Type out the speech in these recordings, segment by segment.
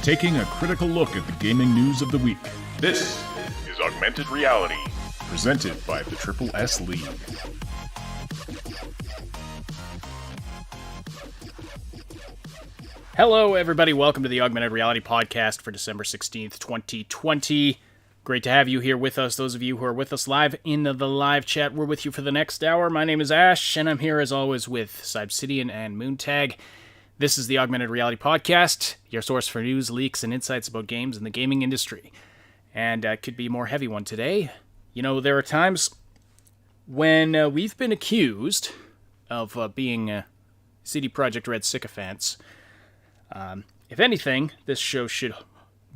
taking a critical look at the gaming news of the week. This is Augmented Reality, presented by the Triple S League. Hello, everybody. Welcome to the Augmented Reality podcast for December 16th, 2020. Great to have you here with us. Those of you who are with us live in the live chat, we're with you for the next hour. My name is Ash, and I'm here as always with Cyberpunk and Moontag. This is the Augmented Reality podcast, your source for news, leaks, and insights about games in the gaming industry. And could be a more heavy one today. You know, there are times when we've been accused of being CD Projekt Red sycophants. If anything, this show should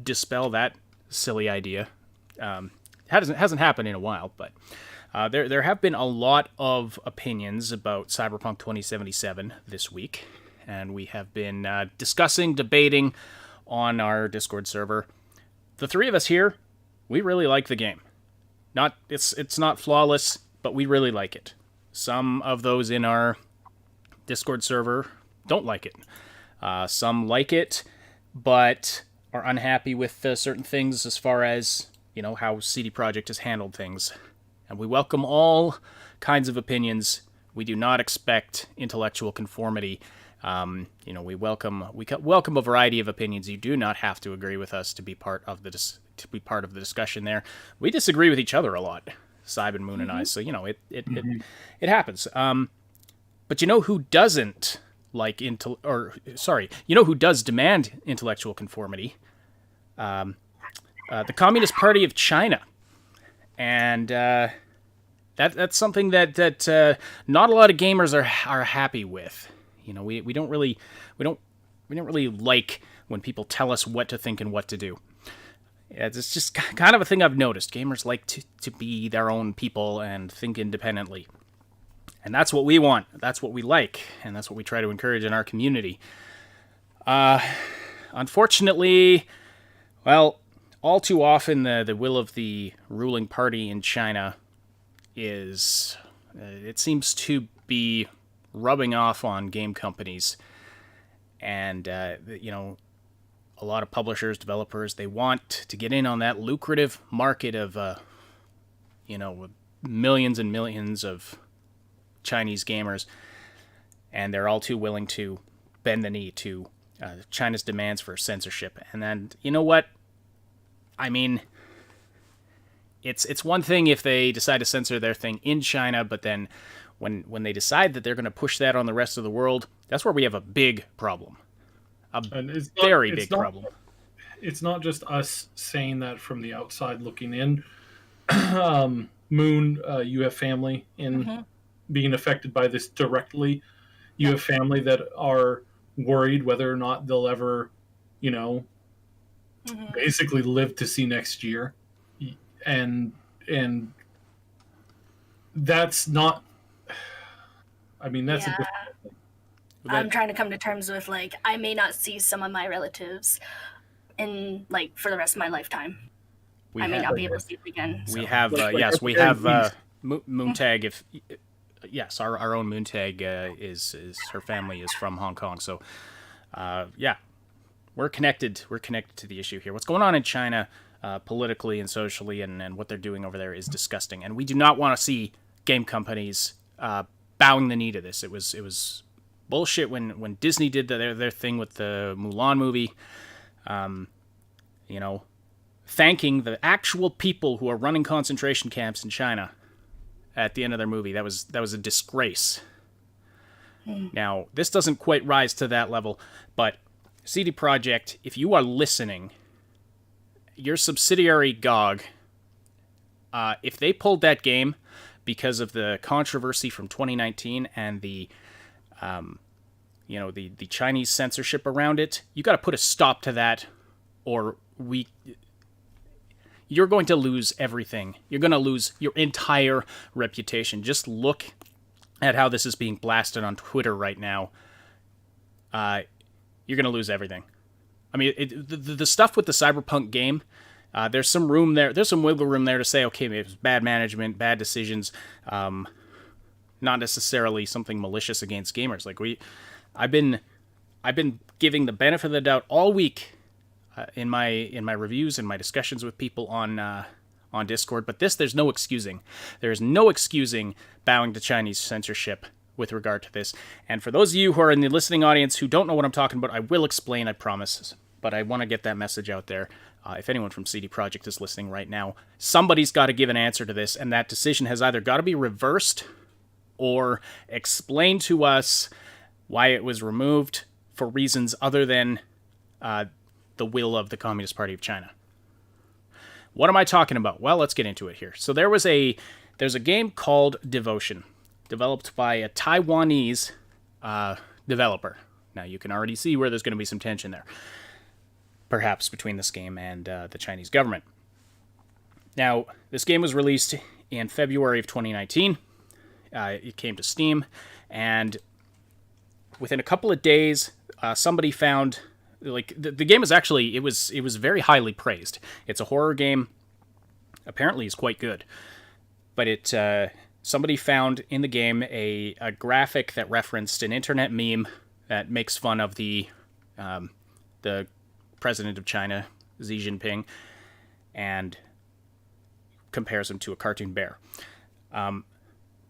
dispel that silly idea. Hasn't happened in a while, but there have been a lot of opinions about Cyberpunk 2077 this week, and we have been discussing, debating on our Discord server. The three of us here, we really like the game. It's not flawless, but we really like it. Some of those in our Discord server don't like it. Some like it, but are unhappy with certain things as far as, you know, how CD Projekt has handled things. And we welcome all kinds of opinions. We do not expect intellectual conformity. We welcome a variety of opinions. You do not have to agree with us to be part of the discussion there. We disagree with each other a lot, Cyb and Moon and I. So, you know, it happens. But you know who doesn't like who does demand intellectual conformity? The Communist Party of China, and that's something that not a lot of gamers are happy with. You know, we don't really like when people tell us what to think and what to do. It's just kind of a thing I've noticed. Gamers like to be their own people and think independently. And that's what we want. That's what we like. And that's what we try to encourage in our community. Unfortunately, well, all too often the will of the ruling party in China is, it seems to be rubbing off on game companies. And, a lot of publishers, developers, they want to get in on that lucrative market of, millions and millions of Chinese gamers, and they're all too willing to bend the knee to China's demands for censorship. And then, you know what? I mean, it's one thing if they decide to censor their thing in China, but then when they decide that they're going to push that on the rest of the world, that's where we have a big problem. Very big problem. It's not just us saying that from the outside looking in. Moon, you have family in being affected by this directly. You have family that are worried whether or not they'll ever, basically live to see next year. And that's not, that's a different thing. I'm trying to come to terms with, I may not see some of my relatives in, for the rest of my lifetime. I may not be able to see them again. So. We have, Moontag, yes, our own Moontag is her family is from Hong Kong. So, we're connected. We're connected to the issue here. What's going on in China politically and socially and what they're doing over there is disgusting. And we do not want to see game companies bowing the knee to this. It was bullshit when Disney did their thing with the Mulan movie. Thanking the actual people who are running concentration camps in China at the end of their movie. That was a disgrace. Now, this doesn't quite rise to that level, but CD Projekt, if you are listening, your subsidiary GOG, if they pulled that game because of the controversy from 2019 and the Chinese censorship around it, you got to put a stop to that, or you're going to lose everything. You're going to lose your entire reputation. Just look at how this is being blasted on Twitter right now. You're going to lose everything. I mean, the stuff with the Cyberpunk game, there's some room there. There's some wiggle room there to say, okay, maybe it's bad management, bad decisions, not necessarily something malicious against gamers. I've been giving the benefit of the doubt all week in my reviews and my discussions with people on Discord. But there's no excusing. There is no excusing bowing to Chinese censorship with regard to this. And for those of you who are in the listening audience who don't know what I'm talking about, I will explain, I promise. But I want to get that message out there. If anyone from CD Projekt is listening right now, somebody's got to give an answer to this, and that decision has either got to be reversed or explain to us why it was removed for reasons other than the will of the Communist Party of China. What am I talking about? Well, let's get into it here. So there's a game called Devotion, developed by a Taiwanese developer. Now, you can already see where there's going to be some tension there, perhaps between this game and the Chinese government. Now, this game was released in February of 2019. It came to Steam, and within a couple of days, somebody found, like, the game is actually, it was very highly praised. It's a horror game. Apparently, it's quite good. But somebody found in the game a graphic that referenced an internet meme that makes fun of the president of China, Xi Jinping, and compares him to a cartoon bear.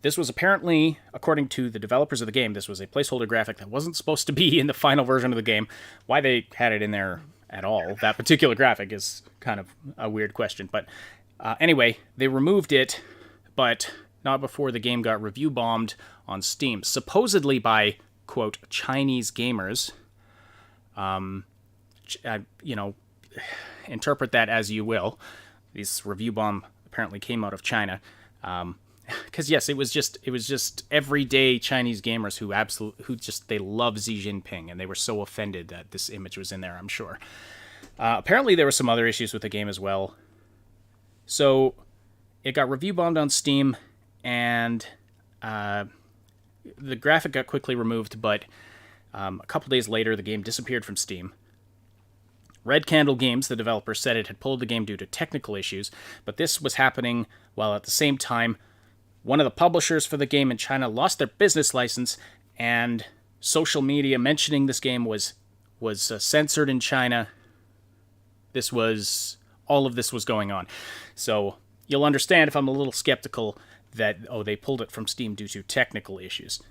This was apparently, according to the developers of the game, this was a placeholder graphic that wasn't supposed to be in the final version of the game. Why they had it in there at all, that particular graphic, is kind of a weird question. But anyway, they removed it, but not before the game got review bombed on Steam, supposedly by, quote, Chinese gamers. Interpret that as you will. This review bomb apparently came out of China. Because yes, it was just everyday Chinese gamers they love Xi Jinping, and they were so offended that this image was in there, I'm sure. Apparently there were some other issues with the game as well. So it got review bombed on Steam, and the graphic got quickly removed, but a couple days later the game disappeared from Steam. Red Candle Games, the developer, said it had pulled the game due to technical issues, but this was happening while at the same time one of the publishers for the game in China lost their business license, and social media mentioning this game was censored in China. All of this was going on. So you'll understand if I'm a little skeptical that, they pulled it from Steam due to technical issues.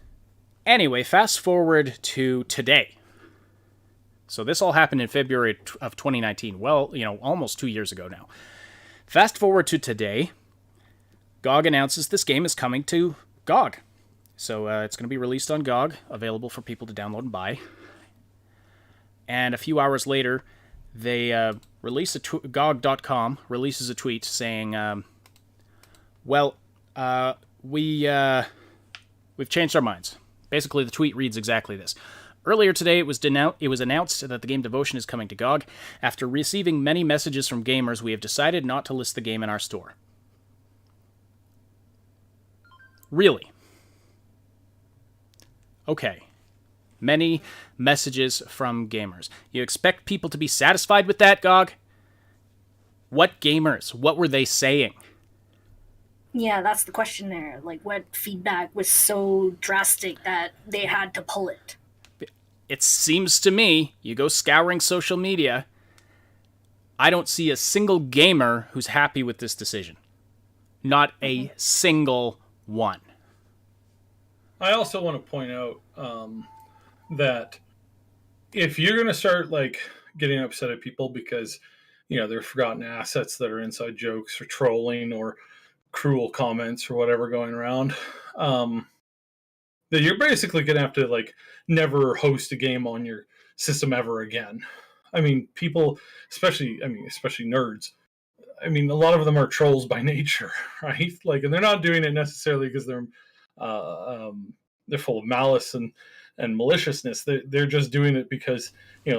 Anyway, fast forward to today. So this all happened in February of 2019. Well, almost 2 years ago now. Fast forward to today. GOG announces this game is coming to GOG. So it's going to be released on GOG, available for people to download and buy. And a few hours later, they release GOG.com releases a tweet saying, we've changed our minds. Basically, the tweet reads exactly this. Earlier today, it was announced that the game Devotion is coming to GOG. After receiving many messages from gamers, we have decided not to list the game in our store. Really? Okay. Many messages from gamers. You expect people to be satisfied with that, GOG? What gamers? What were they saying? Yeah, that's the question there. Like, what feedback was so drastic that they had to pull it? It seems to me, you go scouring social media, I don't see a single gamer who's happy with this decision. Not a single one. I also want to point out that if you're going to start getting upset at people because they're forgotten assets that are inside jokes or trolling or cruel comments or whatever going around, that you're basically going to have to never host a game on your system ever again. I mean, people, especially nerds. I mean, a lot of them are trolls by nature, right? And they're not doing it necessarily because they're full of malice and maliciousness. They're just doing it because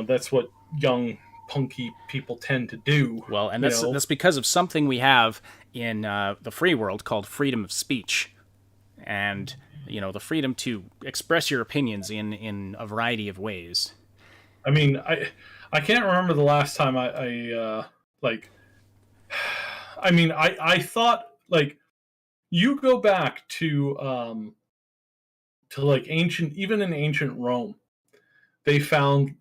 that's what young punky people tend to do. Well, and that's because of something we have in the free world called freedom of speech, and the freedom to express your opinions in a variety of ways. I mean, I can't remember the last time I thought you go back to ancient, even in ancient Rome, they found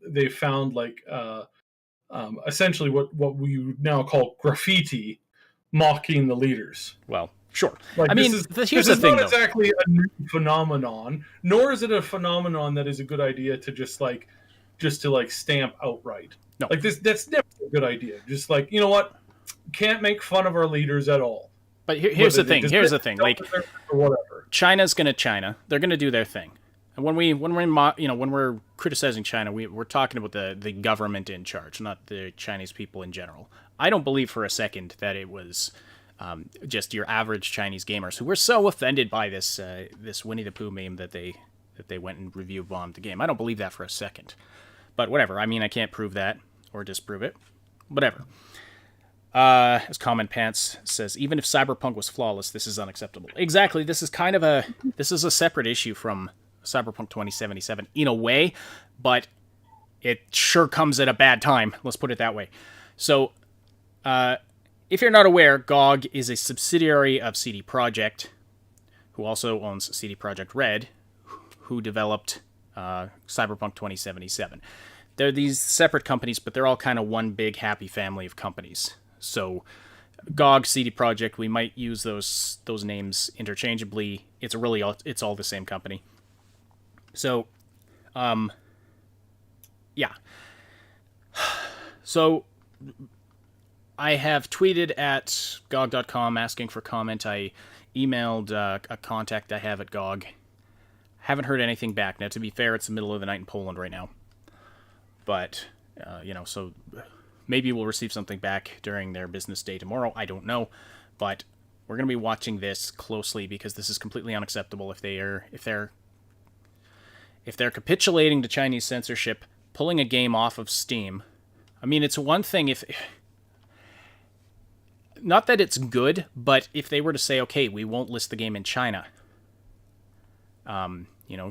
essentially what we now call graffiti, mocking the leaders. Well, sure. Like, I mean, this here's the is thing, not though. exactly a new phenomenon, nor is it a phenomenon that is a good idea to just to stamp outright. No. Like, that's never a good idea. Just like, you know what? Can't make fun of our leaders at all. But here's the thing. Here's the thing. Like, or whatever. China's gonna China. They're gonna do their thing. And when we're criticizing China, we're talking about the government in charge, not the Chinese people in general. I don't believe for a second that it was just your average Chinese gamers who were so offended by this Winnie the Pooh meme that they went and review bombed the game. I don't believe that for a second. But whatever. I mean, I can't prove that or disprove it. Whatever. As Comment Pants says, even if Cyberpunk was flawless, this is unacceptable. Exactly. This is a separate issue from Cyberpunk 2077 in a way, but it sure comes at a bad time. Let's put it that way. So, if you're not aware, GOG is a subsidiary of CD Projekt, who also owns CD Projekt Red, who developed Cyberpunk 2077. They're these separate companies, but they're all kind of one big happy family of companies. So, GOG, CD Projekt, we might use those names interchangeably. It's all the same company. So, yeah. So, I have tweeted at GOG.com asking for comment. I emailed a contact I have at GOG. Haven't heard anything back. Now, to be fair, it's the middle of the night in Poland right now. But, so maybe we'll receive something back during their business day tomorrow. I don't know. But we're going to be watching this closely because this is completely unacceptable if they're capitulating to Chinese censorship, pulling a game off of Steam. I mean, it's one thing if... Not that it's good, but if they were to say, okay, we won't list the game in China.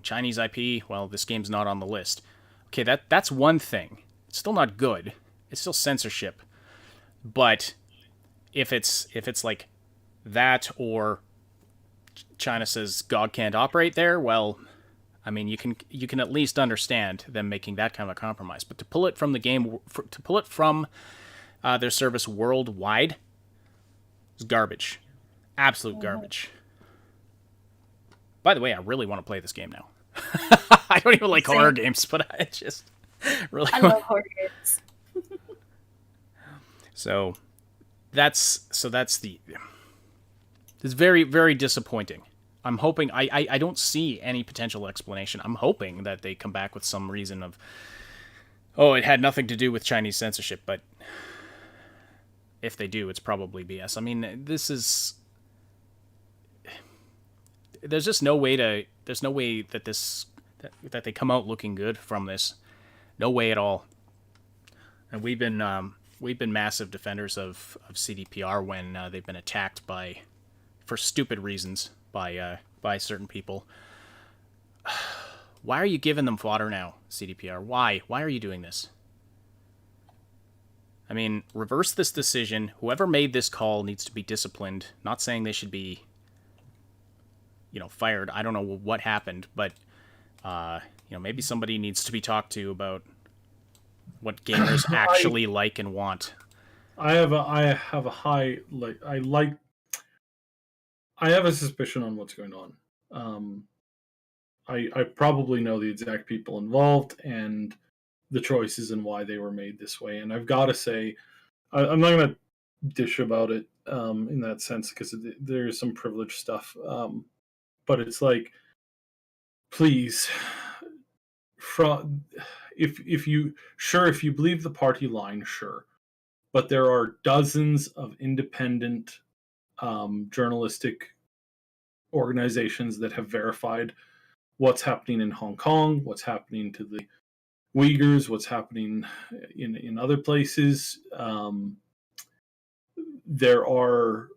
Chinese IP, well, this game's not on the list. Okay, that's one thing. It's still not good. It's still censorship. But if it's like that, or China says GOG can't operate there, well, I mean, you can at least understand them making that kind of a compromise. But to pull it from the game, to pull it from their service worldwide, is garbage. Absolute garbage. By the way, I really want to play this game now. I don't even like horror games, but I just really I love horror games. So that's it's very, very disappointing. I'm hoping I don't see any potential explanation. I'm hoping that they come back with some reason of, oh, it had nothing to do with Chinese censorship, but if they do, it's probably BS. I mean, there's just no way that they come out looking good from this. No way at all. And we've been massive defenders of CDPR when they've been attacked for stupid reasons by certain people. Why are you giving them fodder now, CDPR? Why? Why are you doing this? I mean, reverse this decision. Whoever made this call needs to be disciplined. Not saying they should be, fired. I don't know what happened, but, maybe somebody needs to be talked to about what gamers actually like and want. I have a high, I have a suspicion on what's going on. I probably know the exact people involved and the choices and why they were made this way. And I've got to say, I'm not going to dish about it in that sense because there's some privileged stuff. But it's like, please, if you believe the party line, sure. But there are dozens of independent journalistic organizations that have verified what's happening in Hong Kong, what's happening to the Uyghurs, what's happening in other places. There are,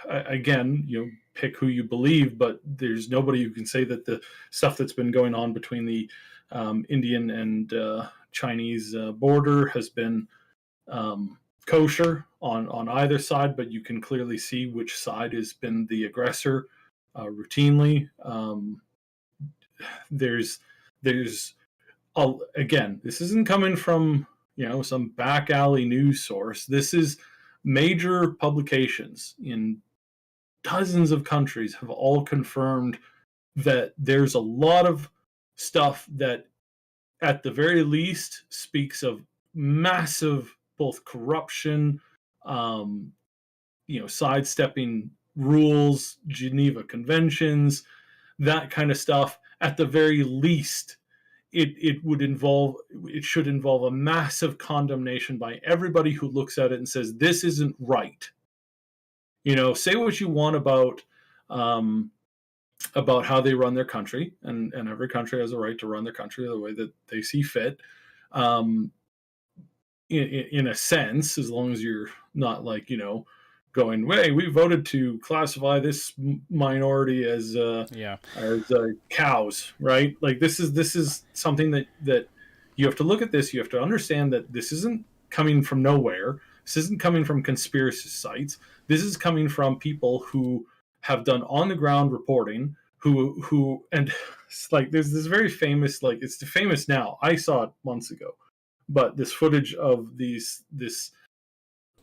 again, pick who you believe, but there's nobody who can say that the stuff that's been going on between the Indian and Chinese border has been kosher on either side, but you can clearly see which side has been the aggressor routinely. There's again, this isn't coming from some back alley news source. This is major publications in dozens of countries have all confirmed that there's a lot of stuff that at the very least speaks of massive both corruption, sidestepping rules, Geneva Conventions, that kind of stuff. At the very least, it should involve a massive condemnation by everybody who looks at it and says this isn't right. Say what you want about how they run their country, and every country has a right to run their country the way that they see fit. In a sense, as long as you're not going, "Hey, we voted to classify this minority as cows," right? Like this is something that you have to look at this. You have to understand that this isn't coming from nowhere. This isn't coming from conspiracy sites. This is coming from people who have done on the ground reporting. And it's like there's this very famous, it's famous now. I saw it months ago, but this footage of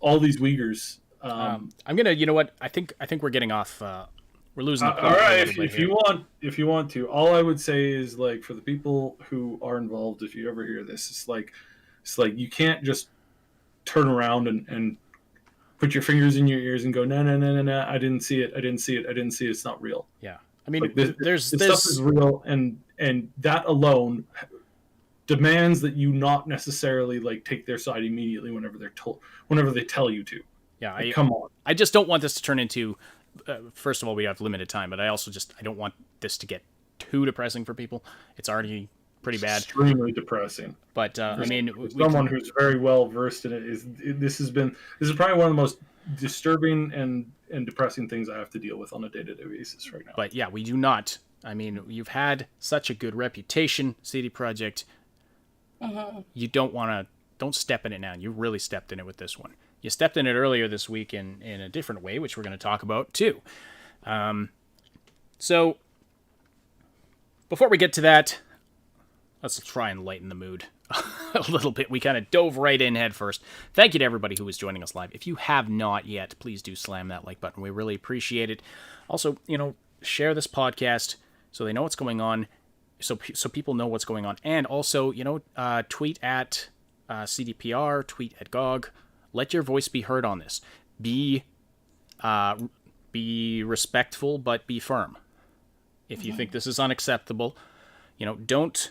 all these Uyghurs. I'm gonna, you know what? I think we're getting off. We're losing the plot. All right, if you want to, all I would say is for the people who are involved, if you ever hear this, it's like you can't just turn around and put your fingers in your ears and go, no, I didn't see it. It's not real. Yeah. I mean, this stuff is real, and that alone demands that you not necessarily take their side immediately whenever they tell you to. Yeah, come on. I just don't want this to turn into. First of all, we have limited time, but I don't want this to get too depressing for people. It's already pretty bad, extremely depressing. But someone who's very well versed in it this is probably one of the most disturbing and depressing things I have to deal with on a day-to-day basis right now. But yeah, we do not. I mean, you've had such a good reputation, CD Projekt. Mm-hmm. You don't step in it now. You really stepped in it with this one. You stepped in it earlier this week in a different way, which we're going to talk about too. So before we get to that, let's try and lighten the mood a little bit. We kind of dove right in head first. Thank you to everybody who was joining us live. If you have not yet, please do slam that like button. We really appreciate it. Also, share this podcast so they know what's going on, so people know what's going on. And also, tweet at CDPR, tweet at GOG. Let your voice be heard on this. Be respectful, but be firm. If you think this is unacceptable, don't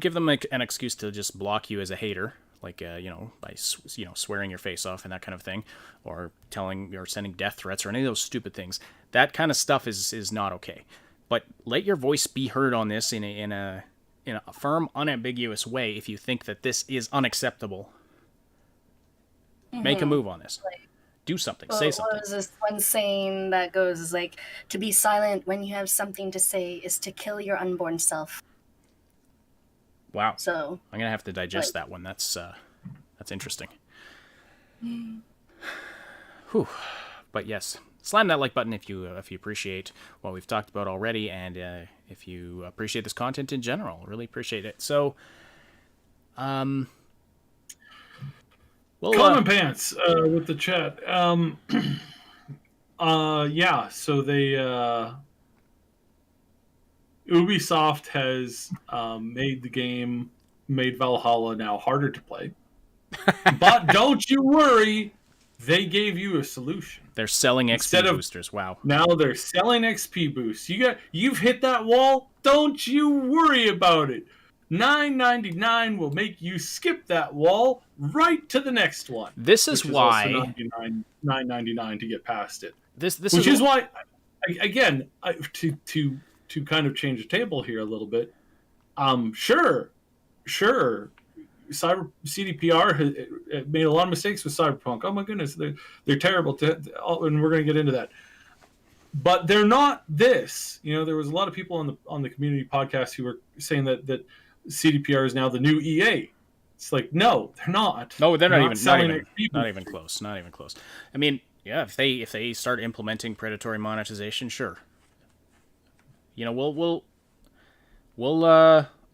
give them an excuse to just block you as a hater, by swearing your face off and that kind of thing, or sending death threats or any of those stupid things. That kind of stuff is not okay. But let your voice be heard on this in a firm, unambiguous way. If you think that this is unacceptable, make a move on this. Do something. Say something. What was this one saying that goes to be silent when you have something to say is to kill your unborn self. Wow. So I'm gonna have to digest that one. That's interesting. Whew. But yes, slam that like button if you appreciate what we've talked about already, and if you appreciate this content in general. Really appreciate it. So, Common Pants with the chat. So they Ubisoft has made Valhalla now harder to play. But don't you worry, they gave you a solution. They're selling XP boosters. Wow. Now they're selling XP boosts. You've hit that wall. Don't you worry about it. $9.99 will make you skip that wall right to the next one. This is why $9.99 to get past it. This is why, again, to kind of change the table here a little bit. Sure. CDPR has made a lot of mistakes with Cyberpunk. Oh my goodness, they're terrible. And we're going to get into that. But they're not this. There was a lot of people on the community podcast who were saying that CDPR is now the new EA. It's no, they're not. No, they're not even close. Not even close. I mean, yeah, if they start implementing predatory monetization, sure. We'll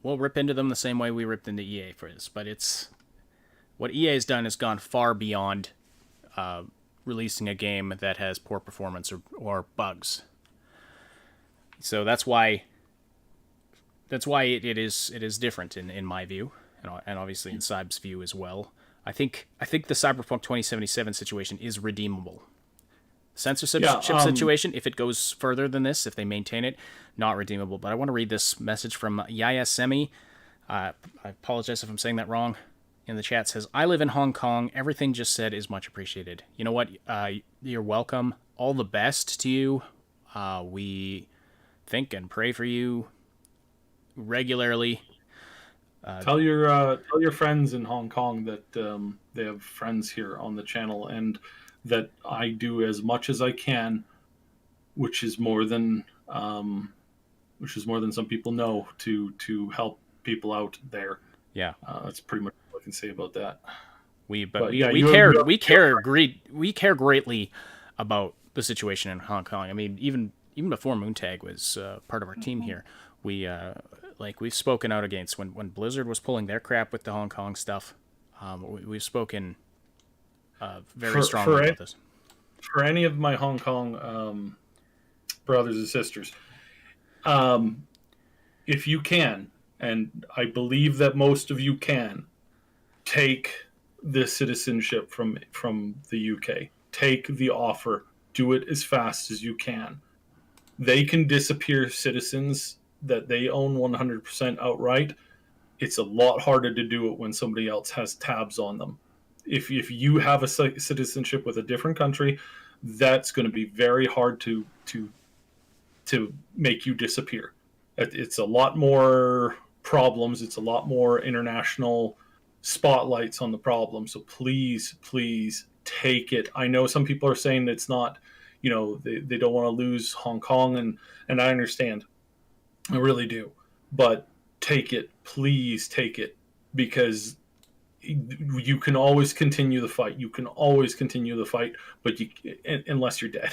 we'll rip into them the same way we ripped into EA for this. But what EA has done has gone far beyond releasing a game that has poor performance or bugs. So that's why it is different in my view, and obviously in Cyb's view as well. I think the Cyberpunk 2077 situation is redeemable. Censorship situation, if it goes further than this, if they maintain it, not redeemable. But I want to read this message from Yaya Semi. I apologize if I'm saying that wrong. In the chat says, I live in Hong Kong. Everything just said is much appreciated. You know what? You're welcome. All the best to you. We think and pray for you regularly. Tell your friends in Hong Kong that they have friends here on the channel, and that I do as much as I can, which is more than some people know, to help people out there. Yeah, that's pretty much all I can say about that. We care greatly about the situation in Hong Kong. I mean, even before Moontag was part of our team here, we've spoken out against when Blizzard was pulling their crap with the Hong Kong stuff. We've spoken very strongly about this. For any of my Hong Kong brothers and sisters, if you can, and I believe that most of you can, take the citizenship from the UK. Take the offer. Do it as fast as you can. They can disappear citizens that they own 100% outright. It's a lot harder to do it when somebody else has tabs on them. If you have a citizenship with a different country, that's going to be very hard to make you disappear. It's a lot more problems. It's a lot more international spotlights on the problem. So please take it. I know some people are saying it's not, they don't want to lose Hong Kong, and I understand. I really do. But take it. Please take it, because you can always continue the fight. You can always continue the fight, but unless you're dead,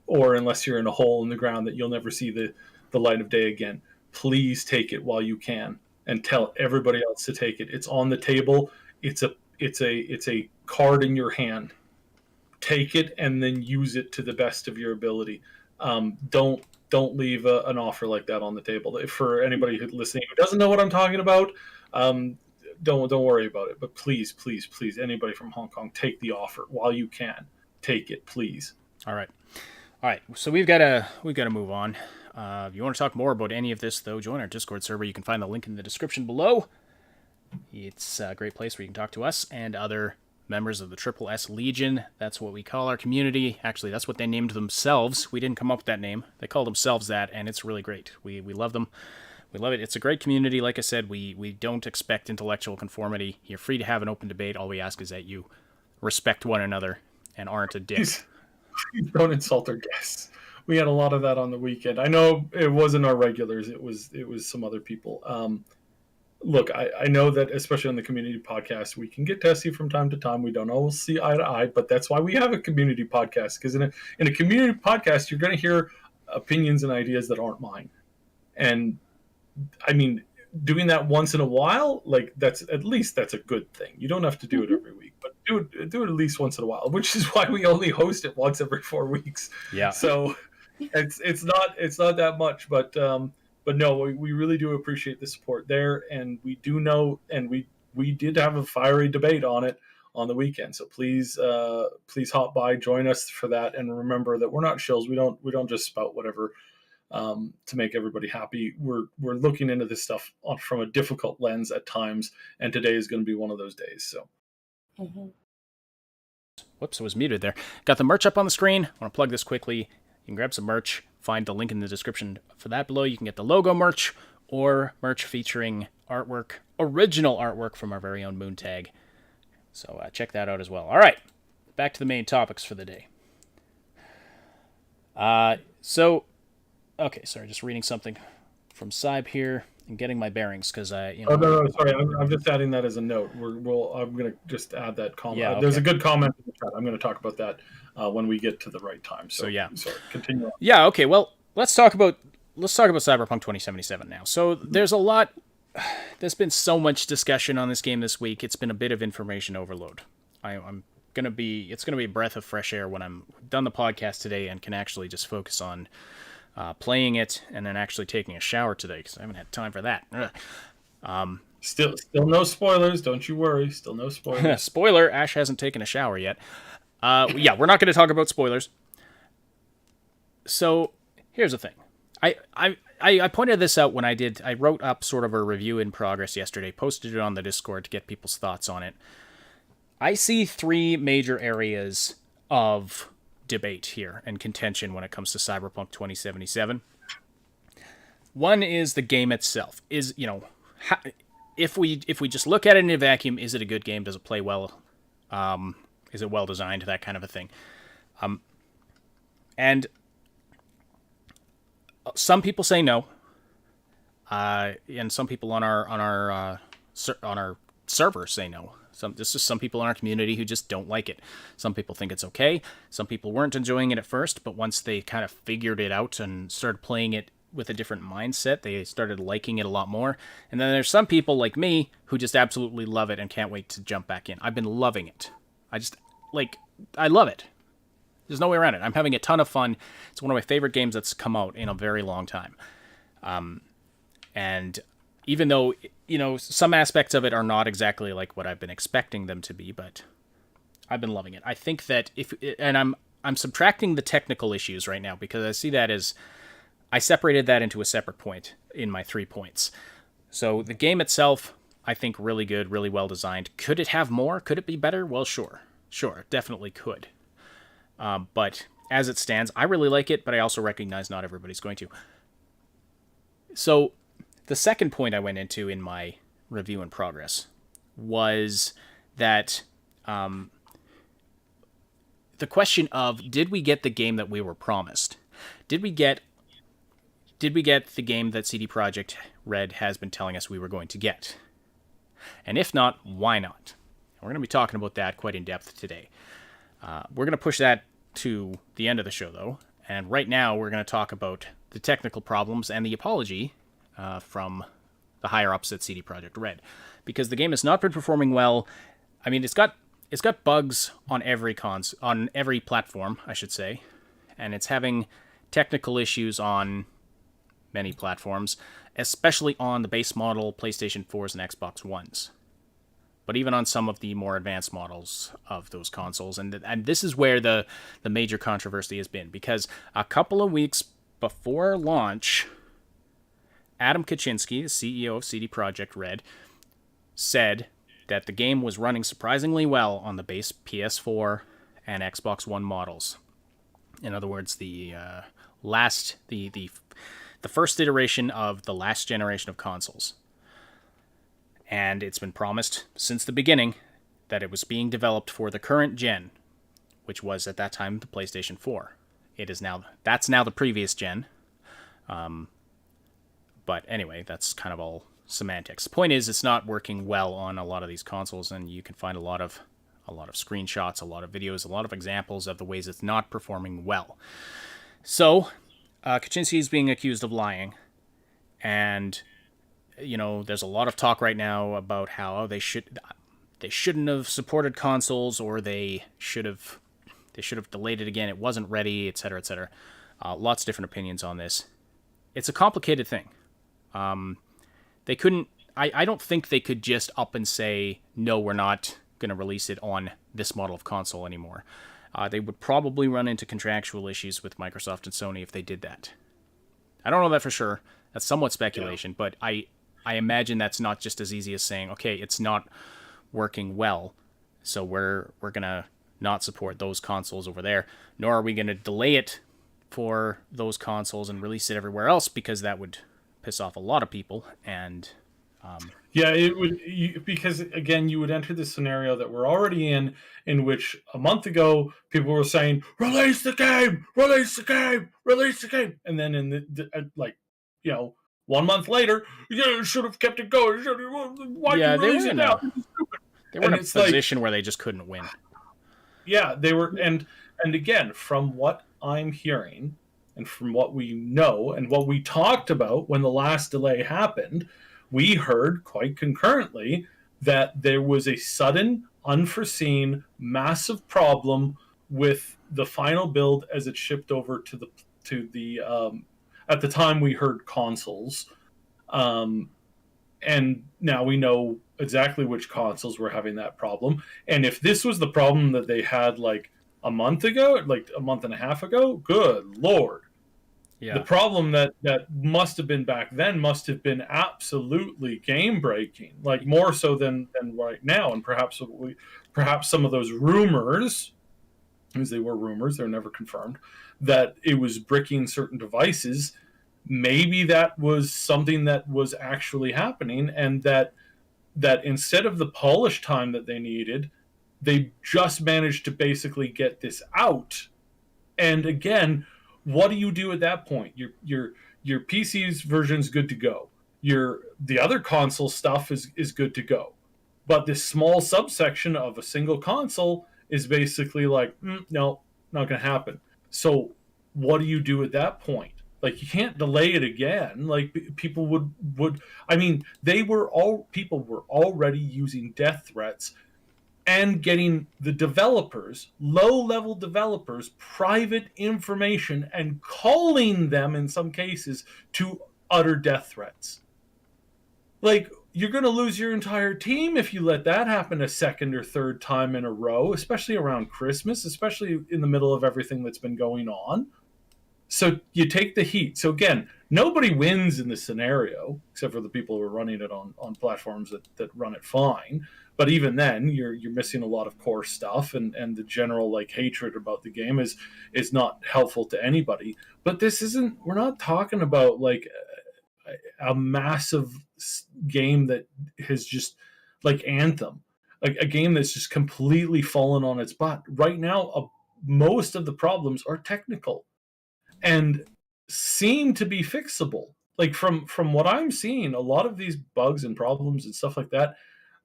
or unless you're in a hole in the ground that you'll never see the light of day again. Please take it while you can, and tell everybody else to take it. It's on the table. It's a card in your hand. Take it and then use it to the best of your ability. Don't leave an offer like that on the table. For anybody who's listening who doesn't know what I'm talking about, don't worry about it. But please, anybody from Hong Kong, take the offer while you can. Take it, please. All right. So we've got to move on. If you want to talk more about any of this, though, join our Discord server. You can find the link in the description below. It's a great place where you can talk to us and other members of the Triple S Legion. That's what we call our community. Actually, that's what they named themselves. We didn't come up with that name. They call themselves that, and it's really great. We love them. We love it. It's a great community. Like I said, we don't expect intellectual conformity. You're free to have an open debate. All we ask is that you respect one another and aren't a dick. Please don't insult our guests. We had a lot of that on the weekend. I know it wasn't our regulars. It was some other people. Look, I know that especially on the community podcast, we can get testy from time to time. We don't always see eye to eye, but that's why we have a community podcast. Because in a community podcast, you're going to hear opinions and ideas that aren't mine. And I mean, doing that once in a while, that's a good thing. You don't have to do it every week, but do it at least once in a while, which is why we only host it once every 4 weeks. Yeah. So it's not that much, but no, we really do appreciate the support there, and we do know, and we did have a fiery debate on it on the weekend. So please hop by, join us for that, and remember that we're not shills. We don't just spout whatever to make everybody happy. We're looking into this stuff from a difficult lens at times, and today is going to be one of those days. So. Mm-hmm. Whoops, I was muted there. Got the merch up on the screen. I want to plug this quickly. You can grab some merch. Find the link in the description for that below. You can get the logo merch or merch featuring artwork, original artwork from our very own Moontag. So check that out as well. All right, back to the main topics for the day. Okay, sorry, just reading something from Cyb here and getting my bearings because Oh no, sorry, I'm just adding that as a note. I'm going to just add that comment. Yeah, okay. There's a good comment in the chat. I'm going to talk about that when we get to the right time. So yeah. Sorry, continue on. Yeah, okay, well, let's talk about let's talk about Cyberpunk 2077 now. So there's there's been so much discussion on this game this week. It's been a bit of information overload. It's gonna be a breath of fresh air when I'm done the podcast today and can actually just focus on playing it and then actually taking a shower today because I haven't had time for that. Still no spoilers. Don't you worry. Still no spoilers. Spoiler: Ash hasn't taken a shower yet. Yeah, we're not going to talk about spoilers. So here's the thing. I pointed this out when I wrote up sort of a review in progress yesterday, posted it on the Discord to get people's thoughts on it. I see three major areas of debate here and contention when it comes to Cyberpunk 2077. One is the game itself. If we just look at it in a vacuum, is it a good game? Does it play well? Is it well designed? That kind of a thing. And some people say no, and some people on our server say no. There's just some people in our community who just don't like it. Some people think it's okay. Some people weren't enjoying it at first, but once they kind of figured it out and started playing it with a different mindset, they started liking it a lot more. And then there's some people like me who just absolutely love it and can't wait to jump back in. I've been loving it. I love it. There's no way around it. I'm having a ton of fun. It's one of my favorite games that's come out in a very long time. And even though, some aspects of it are not exactly like what I've been expecting them to be, but I've been loving it. I think that I'm subtracting the technical issues right now because I see that as I separated that into a separate point in my 3 points. So the game itself, I think really good, really well designed. Could it have more? Could it be better? Well, sure, definitely could. But as it stands, I really like it, but I also recognize not everybody's going to. So the second point I went into in my review in progress was that the question of, did we get the game that we were promised? Did we get the game that CD Projekt Red has been telling us we were going to get? And if not, why not? We're going to be talking about that quite in depth today. We're going to push that to the end of the show, though. And right now, we're going to talk about the technical problems and the apology from the higher-ups at CD Projekt Red. Because the game has not been performing well. I mean, it's got bugs on every platform, I should say. And it's having technical issues on many platforms, especially on the base model PlayStation 4s and Xbox Ones. But even on some of the more advanced models of those consoles. And this is where the major controversy has been. Because a couple of weeks before launch, Adam Kaczynski, the CEO of CD Projekt Red, said that the game was running surprisingly well on the base PS4 and Xbox One models. In other words, the first iteration of the last generation of consoles. And it's been promised since the beginning that it was being developed for the current gen, which was at that time the PlayStation 4. That's now the previous gen. But anyway, that's kind of all semantics. The point is, it's not working well on a lot of these consoles, and you can find a lot of screenshots, a lot of videos, a lot of examples of the ways it's not performing well. So, Kaczynski is being accused of lying, and there's a lot of talk right now about how they shouldn't have supported consoles, or they should have delayed it again. It wasn't ready, etc., etc. Lots of different opinions on this. It's a complicated thing. They couldn't. I don't think they could just up and say, no, we're not going to release it on this model of console anymore. They would probably run into contractual issues with Microsoft and Sony if they did that. I don't know that for sure. That's somewhat speculation, but I imagine that's not just as easy as saying, okay, it's not working well, so we're going to not support those consoles over there, nor are we going to delay it for those consoles and release it everywhere else, because that would piss off a lot of people. And yeah, it would, because again, you would enter the scenario that we're already in which a month ago people were saying, release the game, release the game, release the game, and then in the 1 month later, you should have kept it going. Why you release it now? They were in a position where they just couldn't win. Yeah, they were, and again, from what I'm hearing, and from what we know and what we talked about when the last delay happened, we heard quite concurrently that there was a sudden, unforeseen, massive problem with the final build as it shipped over to the at the time we heard consoles. And now we know exactly which consoles were having that problem. And if this was the problem that they had like a month ago, like a month and a half ago, good Lord. Yeah. The problem that must have been back then must have been absolutely game breaking, like more so than right now. And perhaps some of those rumors, as they were rumors, they're never confirmed, that it was bricking certain devices. Maybe that was something that was actually happening, and that instead of the polish time that they needed, they just managed to basically get this out. And again, what do you do at that point? Your PC's version's good to go. The other console stuff is good to go. But this small subsection of a single console is basically like, no, not going to happen. So what do you do at that point? Like, you can't delay it again. Like, people would I mean, people were already using death threats and getting the developers, low-level developers, private information and calling them in some cases to utter death threats. Like, you're going to lose your entire team if you let that happen a second or third time in a row, especially around Christmas, especially in the middle of everything that's been going on. So you take the heat. So again, nobody wins in this scenario, except for the people who are running it on platforms that run it fine. But even then, you're missing a lot of core stuff, and the general like hatred about the game is not helpful to anybody. But we're not talking about like a massive game that has just, like Anthem, like a game that's just completely fallen on its butt. Right now, most of the problems are technical and seem to be fixable. Like from what I'm seeing, a lot of these bugs and problems and stuff like that,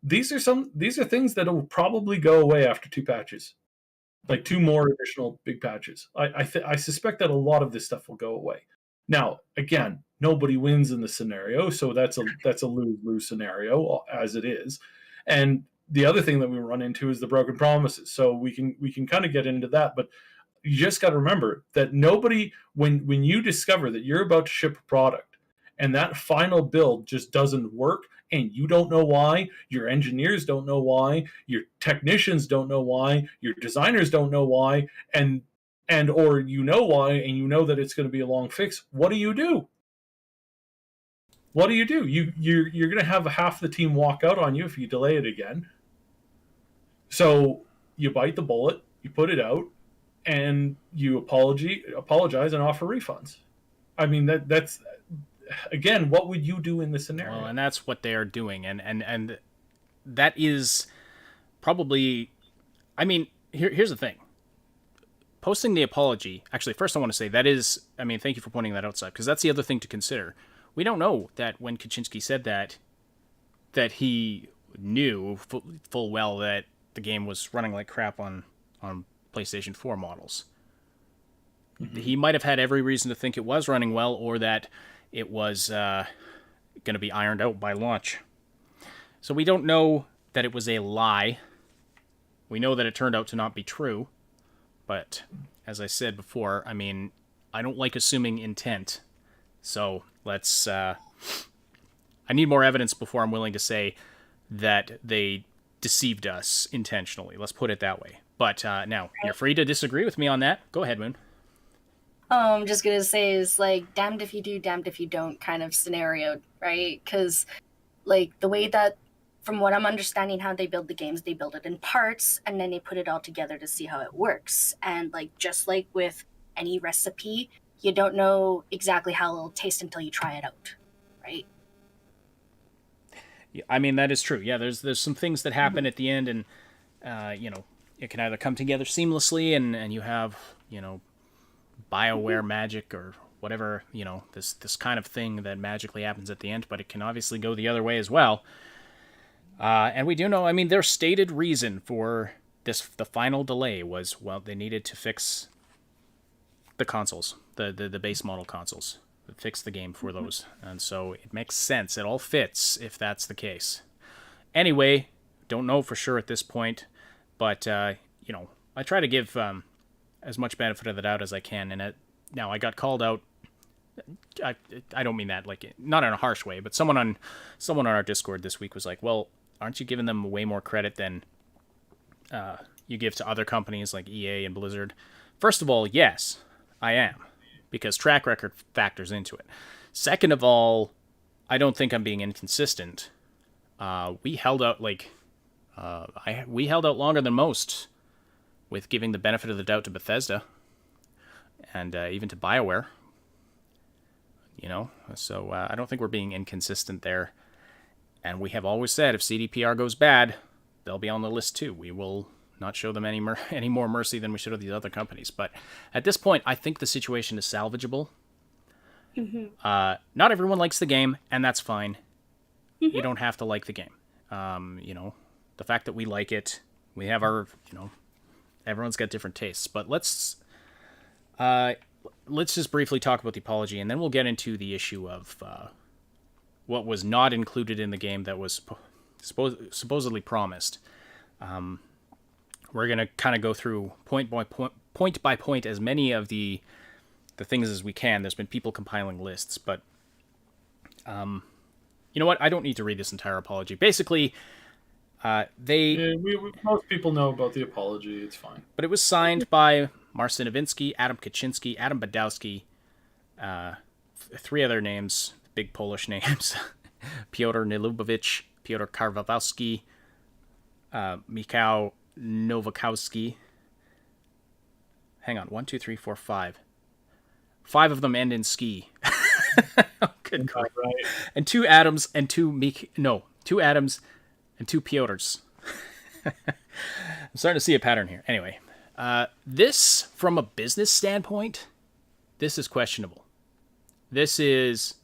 these are things that will probably go away after 2 patches, like 2 more additional big patches. I suspect that a lot of this stuff will go away. Now, again, nobody wins in the scenario, so that's a lose-lose scenario as it is. And the other thing that we run into is the broken promises. So we can kind of get into that, but you just got to remember that nobody, when you discover that you're about to ship a product and that final build just doesn't work, and you don't know why, your engineers don't know why, your technicians don't know why, your designers don't know why, and or you know why, and you know that it's going to be a long fix, what do you do? What do you do? You're going to have half the team walk out on you if you delay it again. So you bite the bullet, you put it out, and you apologize and offer refunds. I mean, that's again, what would you do in this scenario? Well, and that's what they are doing, and that is probably, I mean, here's the thing. Posting the apology, actually, first I want to say that is, I mean, thank you for pointing that out, because that's the other thing to consider. We don't know that when Kaczynski said that he knew full well that the game was running like crap on PlayStation 4 models. Mm-hmm. He might have had every reason to think it was running well, or that it was going to be ironed out by launch. So we don't know that it was a lie. We know that it turned out to not be true. But as I said before, I mean, I don't like assuming intent. So let's... I need more evidence before I'm willing to say that they deceived us intentionally. Let's put it that way. But now, you're free to disagree with me on that. Go ahead, Moon. I'm just going to say is like, damned if you do, damned if you don't kind of scenario, right? Because like the way that, from what I'm understanding how they build the games, they build it in parts and then they put it all together to see how it works. And like, just like with any recipe, you don't know exactly how it'll taste until you try it out, right? Yeah, I mean, that is true. Yeah, there's some things that happen at the end, and it can either come together seamlessly and you have, BioWare magic or whatever, this kind of thing that magically happens at the end, but it can obviously go the other way as well. And we do know, I mean, their stated reason for the final delay was, well, they needed to fix the consoles, the base model consoles. Fix the game for those. And so it makes sense. It all fits if that's the case. Anyway, don't know for sure at this point, but, I try to give as much benefit of the doubt as I can. And now I got called out. I don't mean that, like, not in a harsh way, but someone on our Discord this week was like, well, aren't you giving them way more credit than you give to other companies like EA and Blizzard? First of all, yes, I am, because track record factors into it. Second of all, I don't think I'm being inconsistent. We held out we held out longer than most with giving the benefit of the doubt to Bethesda and even to BioWare. So I don't think we're being inconsistent there. And we have always said if CDPR goes bad, they'll be on the list too. We will not show them any more mercy than we should of these other companies. But at this point, I think the situation is salvageable. Mm-hmm. Not everyone likes the game, and that's fine. Mm-hmm. You don't have to like the game. The fact that we like it, we have our, everyone's got different tastes. But let's just briefly talk about the apology, and then we'll get into the issue of what was not included in the game that was supposedly promised. We're going to kind of go through point by point as many of the things as we can. There's been people compiling lists, but you know what? I don't need to read this entire apology. Basically, most people know about the apology. It's fine. But it was signed by Marcin Nowinski, Adam Kaczynski, Adam Badowski, three other names, big Polish names, Piotr Nilubowicz, Piotr Karwowski, Michał Nowakowski. Hang on, 1, 2, 3, 4, 5. 5 of them end in ski. Good God. Right. And 2 Adams and 2 Adams and 2 Piotr's. I'm starting to see a pattern here. Anyway, this, from a business standpoint, this is questionable. This is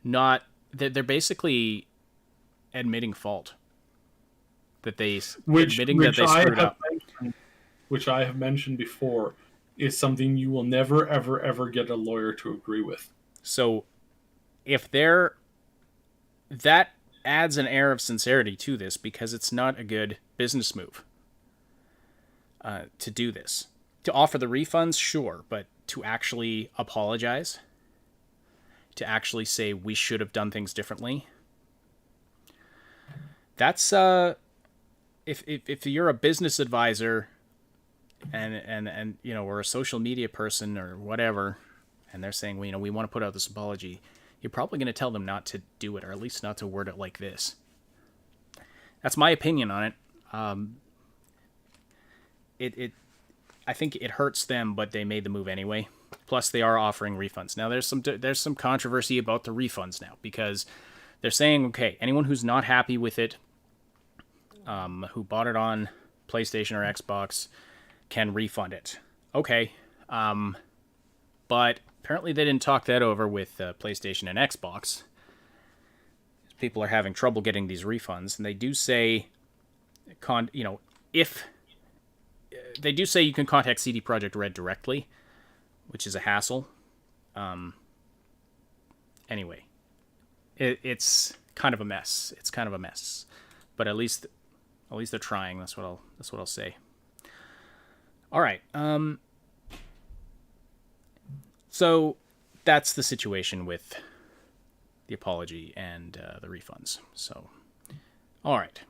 not... They're basically admitting fault. Admitting that they screwed up. Which I have mentioned before is something you will never, ever, ever get a lawyer to agree with. So, that adds an air of sincerity to this, because it's not a good business move to do this. To offer the refunds, sure, but to actually apologize, to actually say we should have done things differently, that's if you're a business advisor and or a social media person or whatever, and they're saying, well, we want to put out this apology, you're probably going to tell them not to do it, or at least not to word it like this. That's my opinion on it. I think it hurts them, but they made the move anyway. Plus, they are offering refunds. Now, there's some controversy about the refunds now, because they're saying, okay, anyone who's not happy with it, who bought it on PlayStation or Xbox, can refund it. Okay, but apparently they didn't talk that over with PlayStation and Xbox. People are having trouble getting these refunds, and they do say, if they do say you can contact CD Projekt Red directly, which is a hassle. Anyway, it's kind of a mess. It's kind of a mess, but at least they're trying. That's what I'll say. All right. So that's the situation with the apology and the refunds. So, all right.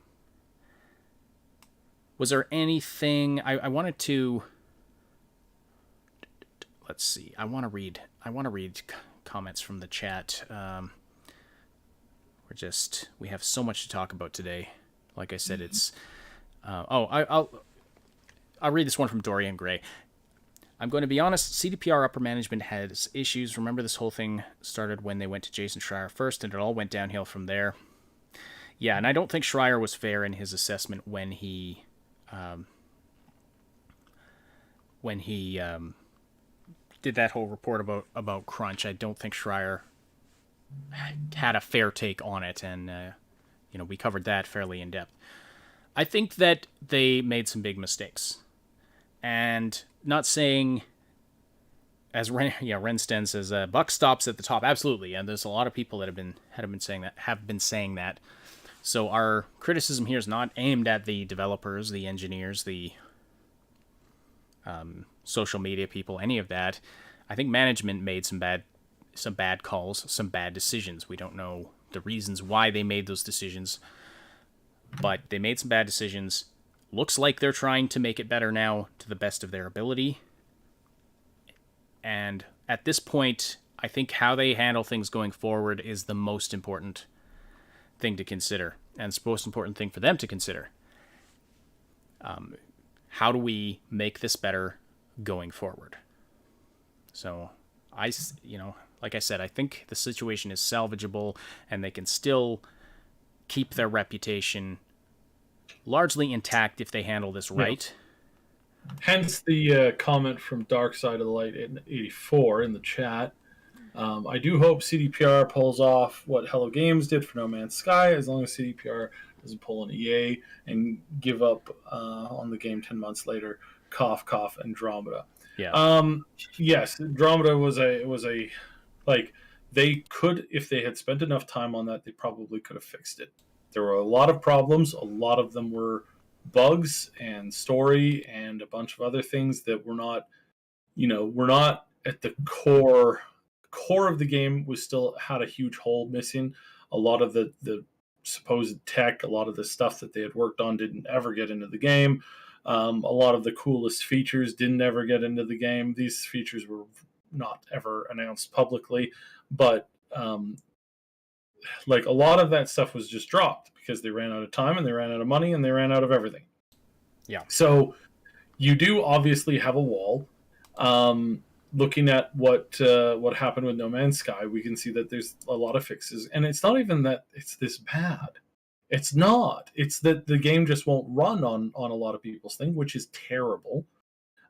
Was there anything I wanted to? Let's see. I want to read comments from the chat. We have so much to talk about today. Like I said, it's. I'll read this one from Dorian Gray. I'm going to be honest, CDPR upper management has issues. Remember, this whole thing started when they went to Jason Schreier first, and it all went downhill from there. Yeah, and I don't think Schreier was fair in his assessment when he did that whole report about crunch. I don't think Schreier had a fair take on it, and we covered that fairly in depth. I think that they made some big mistakes. And not saying as Rensten says, buck stops at the top. Absolutely, and there's a lot of people that have been saying that. So our criticism here is not aimed at the developers, the engineers, the social media people, any of that. I think management made some bad calls, some bad decisions. We don't know the reasons why they made those decisions, but they made some bad decisions. Looks like they're trying to make it better now to the best of their ability. And at this point, I think how they handle things going forward is the most important thing to consider. And it's the most important thing for them to consider. How do we make this better going forward? So, like I said, I think the situation is salvageable and they can still keep their reputation largely intact if they handle this right. Hence the comment from Dark Side of the Light in 84 in the chat. I do hope CDPR pulls off what Hello Games did for No Man's Sky, as long as CDPR doesn't pull an EA and give up on the game 10 months later. Cough, cough, Andromeda. Yeah. Yes, Andromeda was a like, they could, if they had spent enough time on that, they probably could have fixed it. There were a lot of problems. A lot of them were bugs and story and a bunch of other things that were not at the core of the game. Was still had a huge hole missing. A lot of the supposed tech, a lot of the stuff that they had worked on didn't ever get into the game. A lot of the coolest features didn't ever get into the game. These features were not ever announced publicly, but like, a lot of that stuff was just dropped because they ran out of time and they ran out of money and they ran out of everything. Yeah. So you do obviously have a wall. Looking at what happened with No Man's Sky, we can see that there's a lot of fixes, and it's not even that it's this bad. It's not. It's that the game just won't run on a lot of people's thing, which is terrible.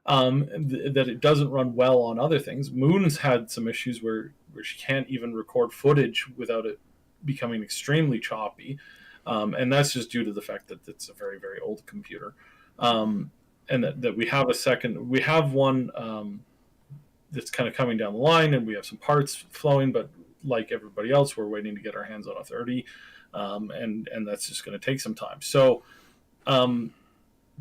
That it doesn't run well on other things. Moon's had some issues where she can't even record footage without it becoming extremely choppy, and that's just due to the fact that it's a very, very old computer, and that we have one that's kind of coming down the line, and we have some parts flowing, but like everybody else, we're waiting to get our hands on a 30, and that's just going to take some time. So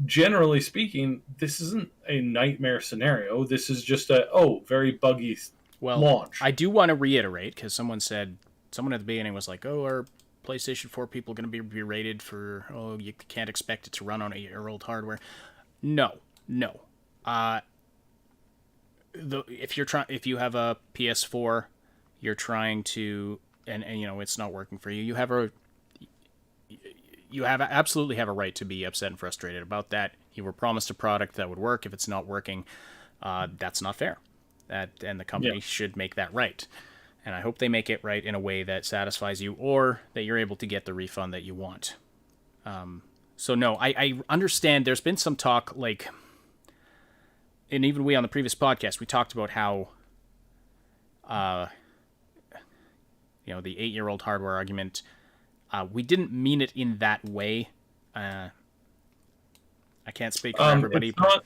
generally speaking, this isn't a nightmare scenario. This is just a very buggy launch. I do want to reiterate, because someone at the beginning was like, are PlayStation 4 people going to be berated for, you can't expect it to run on 8-year-old hardware? No. If you have a PS4, you're trying to, and it's not working for you, you absolutely have a right to be upset and frustrated about that. You were promised a product that would work. If it's not working, that's not fair. And the company should make that right. And I hope they make it right in a way that satisfies you, or that you're able to get the refund that you want. So no, I understand there's been some talk, like, and even we on the previous podcast, we talked about how, the 8-year-old hardware argument, we didn't mean it in that way. I can't speak for everybody. It's not,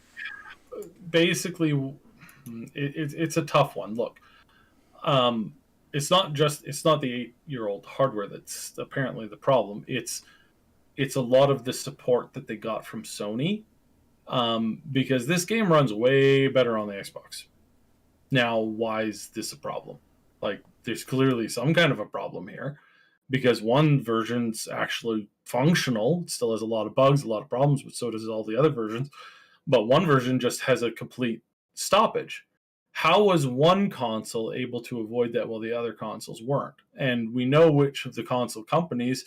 basically, it's a tough one. Look, it's not the 8-year-old hardware that's apparently the problem. It's a lot of the support that they got from Sony, because this game runs way better on the Xbox. Now, why is this a problem? Like, there's clearly some kind of a problem here, because one version's actually functional. It still has a lot of bugs, a lot of problems, but so does all the other versions. But one version just has a complete stoppage. How was one console able to avoid that while the other consoles weren't? And we know which of the console companies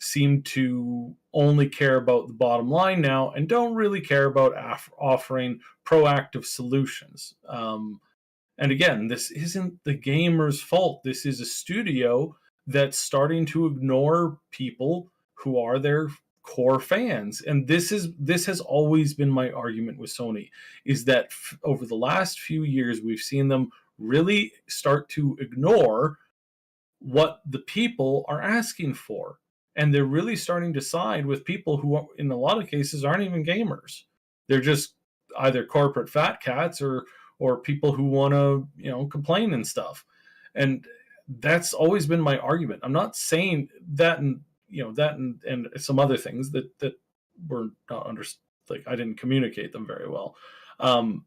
seem to only care about the bottom line now and don't really care about offering proactive solutions. And again, this isn't the gamer's fault. This is a studio that's starting to ignore people who are their core fans. And this has always been my argument with Sony, is that over the last few years, we've seen them really start to ignore what the people are asking for. And they're really starting to side with people who, in a lot of cases, aren't even gamers. They're just either corporate fat cats or or people who want to, complain and stuff. And that's always been my argument. I'm not saying that, and and some other things that were not understood. Like, I didn't communicate them very well. And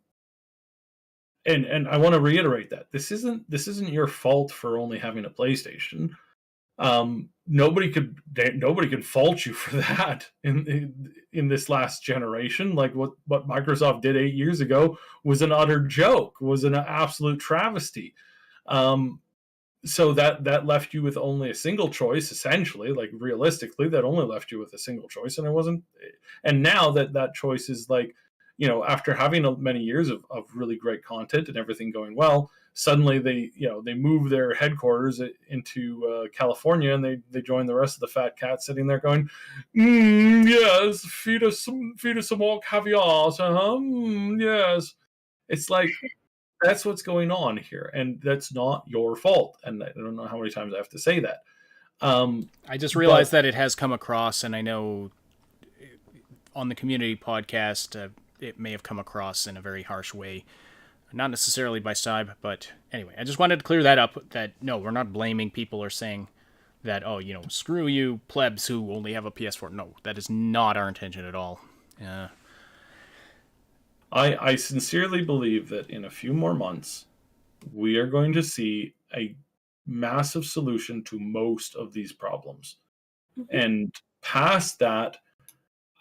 I want to reiterate that this isn't your fault for only having a PlayStation. Nobody could fault you for that in this last generation. Like, what Microsoft did 8 years ago was an utter joke, was an absolute travesty. So that left you with only a single choice, essentially. Like, realistically, that only left you with a single choice, and it wasn't. And now that choice is like, after having many years of really great content and everything going well, suddenly they move their headquarters into California, and they join the rest of the fat cats sitting there going, yes, feed us some more caviar, yes. It's like, that's what's going on here, and that's not your fault. And I don't know how many times I have to say that. I just realized that it has come across, and I know on the community podcast, it may have come across in a very harsh way. Not necessarily by Cyb, but anyway, I just wanted to clear that up, that no, we're not blaming people or saying that, oh, screw you plebs who only have a PS4. No, that is not our intention at all. I sincerely believe that in a few more months, we are going to see a massive solution to most of these problems. And past that,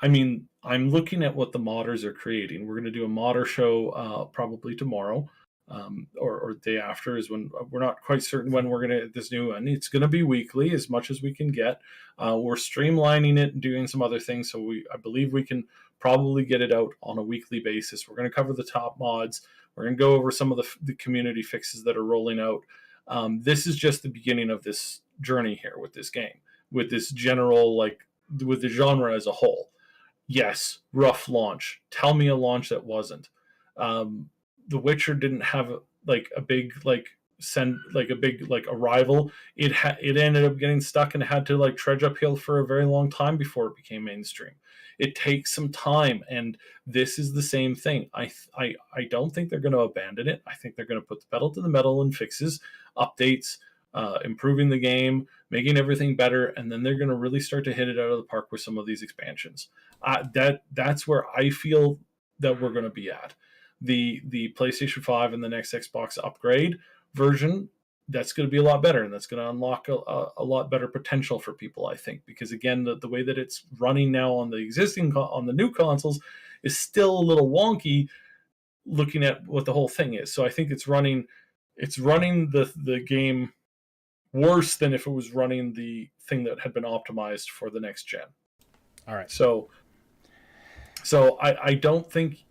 I mean, I'm looking at what the modders are creating. We're going to do a modder show probably tomorrow, or day after, is when we're not quite certain when we're going to this new one. It's going to be weekly, as much as we can get. We're streamlining it and doing some other things, so I believe we can probably get it out on a weekly basis. We're going to cover the top mods. We're going to go over some of the community fixes that are rolling out. This is just the beginning of this journey here with this game, with this general, with the genre as a whole. Yes, rough launch. Tell me a launch that wasn't. The Witcher didn't have a big arrival. It ended up getting stuck and had to trudge uphill for a very long time before it became mainstream. It takes some time, and this is the same thing. I don't think they're going to abandon it. I think they're going to put the pedal to the metal and fixes, updates, improving the game, making everything better, and then they're going to really start to hit it out of the park with some of these expansions. That's where I feel that we're going to be at. The PlayStation 5 and the next Xbox upgrade version, that's going to be a lot better, and that's going to unlock a lot better potential for people, I think, because again, the way that it's running now on the new consoles is still a little wonky looking at what the whole thing is. So I think it's running the game worse than if it was running the thing that had been optimized for the next gen. All right. So I don't think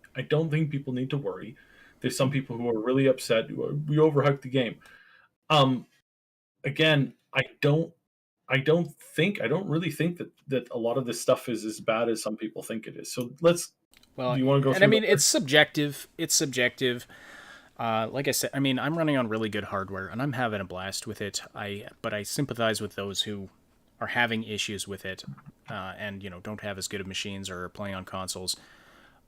people need to worry. There's some people who are really upset. We overhyped the game. Again, I don't really think that a lot of this stuff is as bad as some people think it is. So do you want to go through? And I mean, it's subjective. Like I said, I mean, I'm running on really good hardware, and I'm having a blast with it. But I sympathize with those who are having issues with it, and don't have as good of machines or are playing on consoles.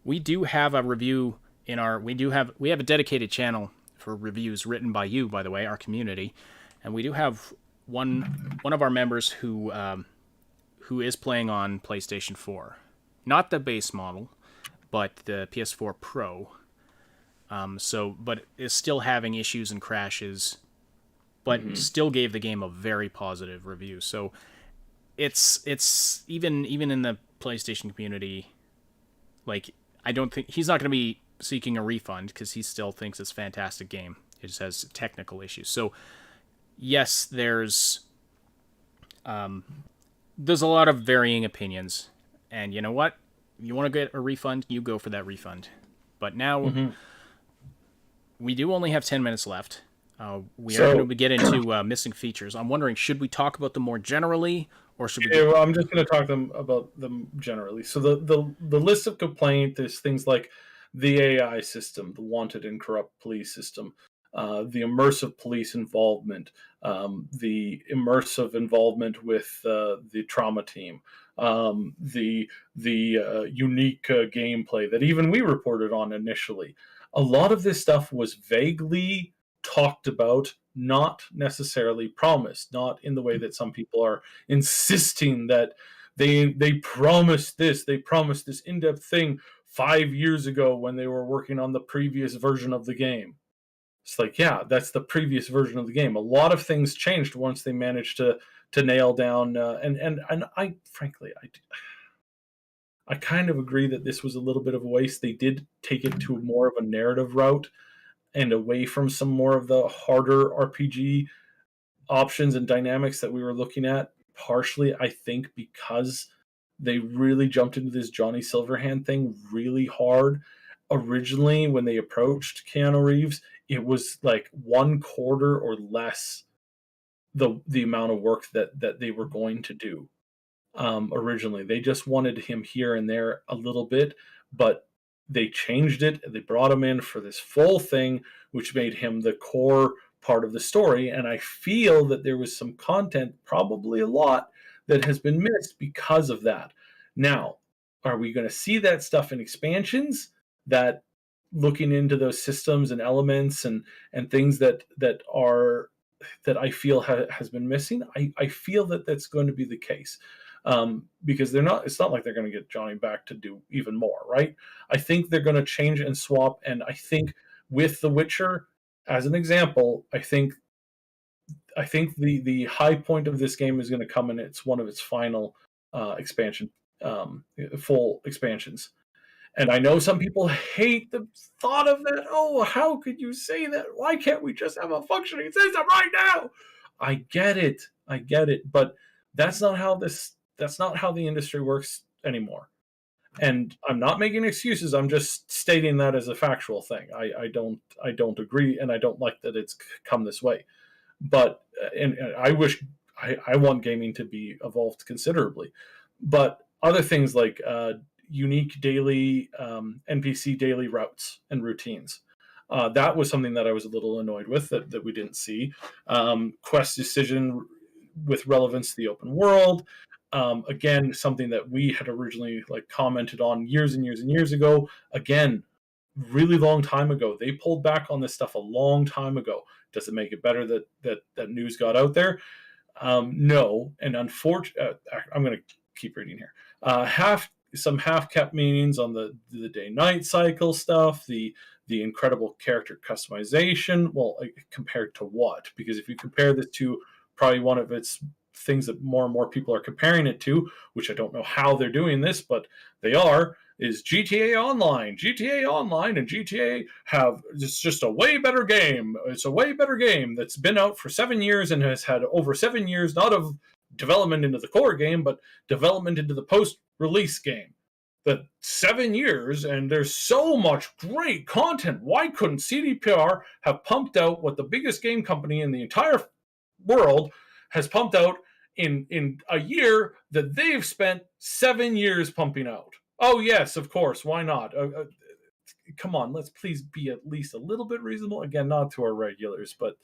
We do have a review we have a dedicated channel for reviews written by you, by the way, our community, and we do have one of our members who is playing on PlayStation 4, not the base model, but the PS4 Pro. But is still having issues and crashes, but still gave the game a very positive review. So it's even in the PlayStation community, I don't think he's not going to be seeking a refund because he still thinks it's a fantastic game. It just has technical issues. So yes, there's a lot of varying opinions, and you know what? You want to get a refund, you go for that refund. But now we do only have 10 minutes left. We are going to get into missing features. I'm wondering, should we talk about them more generally, or should we? Well, I'm just going to talk about them generally. So the list of complaint is things like the AI system, the wanted and corrupt police system, the immersive police involvement, the immersive involvement with the trauma team, the unique gameplay that even we reported on initially. A lot of this stuff was vaguely talked about, not necessarily promised, not in the way that some people are insisting that they promised this, in-depth thing 5 years ago when they were working on the previous version of the game. It's like, yeah, that's the previous version of the game. A lot of things changed once they managed to nail down, and I frankly, I kind of agree that this was a little bit of a waste. They did take it to more of a narrative route and away from some more of the harder RPG options and dynamics that we were looking at. Partially, I think, because they really jumped into this Johnny Silverhand thing really hard. Originally, when they approached Keanu Reeves, it was like 1/4 or less the amount of work that they were going to do. Originally, they just wanted him here and there a little bit, but they changed it. They brought him in for this full thing, which made him the core part of the story. And I feel that there was some content, probably a lot, that has been missed because of that. Now, are we going to see that stuff in expansions? That looking into those systems and elements and things that I feel has been missing? I feel that that's going to be the case. Because it's not like they're going to get Johnny back to do even more, right? I think they're going to change and swap. And I think with The Witcher, as an example, I think the high point of this game is going to come in one of its final expansion, full expansions. And I know some people hate the thought of that. Oh, how could you say that? Why can't we just have a functioning system right now? I get it, but that's not how the industry works anymore. And I'm not making excuses. I'm just stating that as a factual thing. I don't agree, and I don't like that it's come this way. But and I wish I want gaming to be evolved considerably. But other things like unique daily NPC daily routes and routines. That was something that I was a little annoyed with that we didn't see. Quest decision with relevance to the open world. Again, something that we had originally commented on years and years and years ago. Again, really long time ago. They pulled back on this stuff a long time ago. Does it make it better that news got out there? No. And unfortunately, I'm going to keep reading here. Some half-kept meanings on the day-night cycle stuff, the incredible character customization. Well, compared to what? Because if you compare this to probably one of its things that more and more people are comparing it to, which I don't know how they're doing this, but they are, is GTA Online. GTA Online and GTA it's just a way better game. It's a way better game that's been out for 7 years and has had over 7 years, not of development into the core game, but development into the post-release game. That 7 years, and there's so much great content. Why couldn't CDPR have pumped out what the biggest game company in the entire world has pumped out in a year that they've spent 7 years pumping out? Oh yes, of course. Why not? Come on, let's please be at least a little bit reasonable. Again, not to our regulars, but